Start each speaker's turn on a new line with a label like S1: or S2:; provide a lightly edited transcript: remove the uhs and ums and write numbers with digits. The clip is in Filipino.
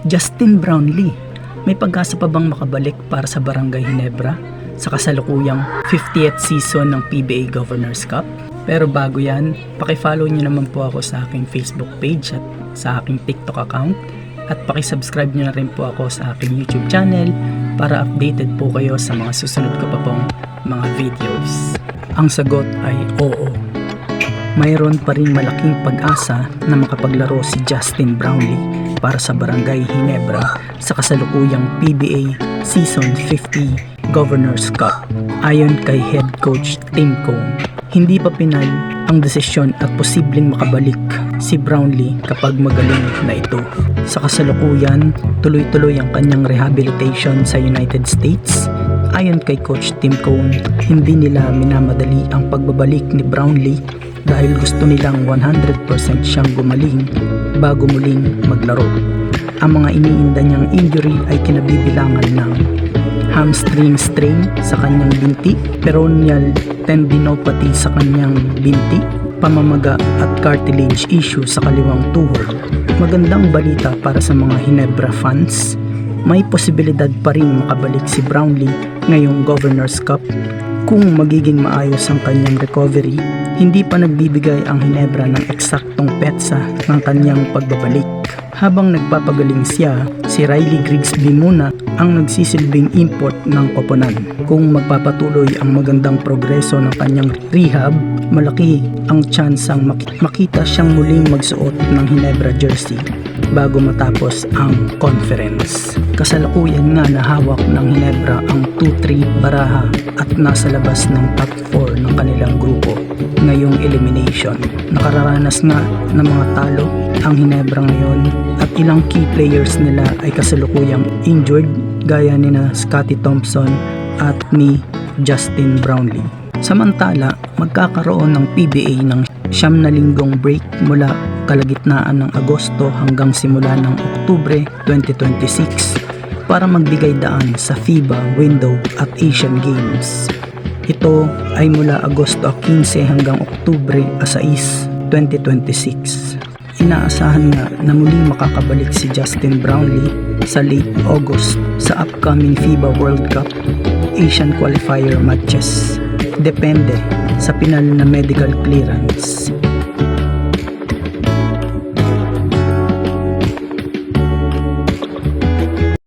S1: Justin Brownlee, may pag-asa pa bang makabalik para sa Barangay Ginebra sa kasalukuyang 50th season ng PBA Governors Cup? Pero bago yan, paki-follow nyo naman po ako sa aking Facebook page at sa aking TikTok account at paki-subscribe nyo na rin po ako sa aking YouTube channel para updated po kayo sa mga susunod ko pa pong mga videos. Ang sagot ay oo. Mayroon pa rin malaking pag-asa na makapaglaro si Justin Brownlee para sa Barangay Ginebra sa kasalukuyang PBA Season 50 Governors Cup. Ayon kay Head Coach Tim Cone, hindi pa pinal ang desisyon at posibleng makabalik si Brownlee kapag magaling na ito. Sa kasalukuyan, tuloy-tuloy ang kanyang rehabilitation sa United States. Ayon kay Coach Tim Cone, hindi nila minamadali ang pagbabalik ni Brownlee dahil gusto nilang 100% siyang gumaling bago muling maglaro. Ang mga iniinda niyang injury ay kinabibilangan ng hamstring strain sa kanyang binti, peroneal tendinopathy sa kanyang binti, pamamaga at cartilage issue sa kaliwang tuhod. Magandang balita para sa mga Ginebra fans, may posibilidad pa rin makabalik si Brownlee ngayong Governors Cup kung magiging maayos ang kanyang recovery. Hindi pa nagbibigay ang Ginebra ng eksaktong petsa ng kanyang pagbabalik. Habang nagpapagaling siya, si Riley Grigsby muna ang nagsisilbing import ng koponan. Kung magpapatuloy ang magandang progreso ng kanyang rehab, malaki ang tsansang makita siyang muling magsuot ng Ginebra jersey bago matapos ang conference. Kasalukuyan nga na hawak ng Ginebra ang 2-3 baraha at nasa labas ng top 4 ng kanilang grupo ngayong elimination. Nakararanas nga ng mga talo ang Ginebra ngayon at ilang key players nila ay kasalukuyang injured gaya ni na Scottie Thompson at ni Justin Brownlee. Samantala, magkakaroon ng PBA ng 9 na linggong break mula kalagitnaan ng Agosto hanggang simula ng Oktubre 2026 para magbigay daan sa FIBA Window at Asian Games. Ito ay mula Agosto 15 hanggang Oktubre 6, 2026. Inaasahan nga na muling makakabalik si Justin Brownlee sa late August sa upcoming FIBA World Cup Asian Qualifier matches. Depende sa pinal na medical clearance.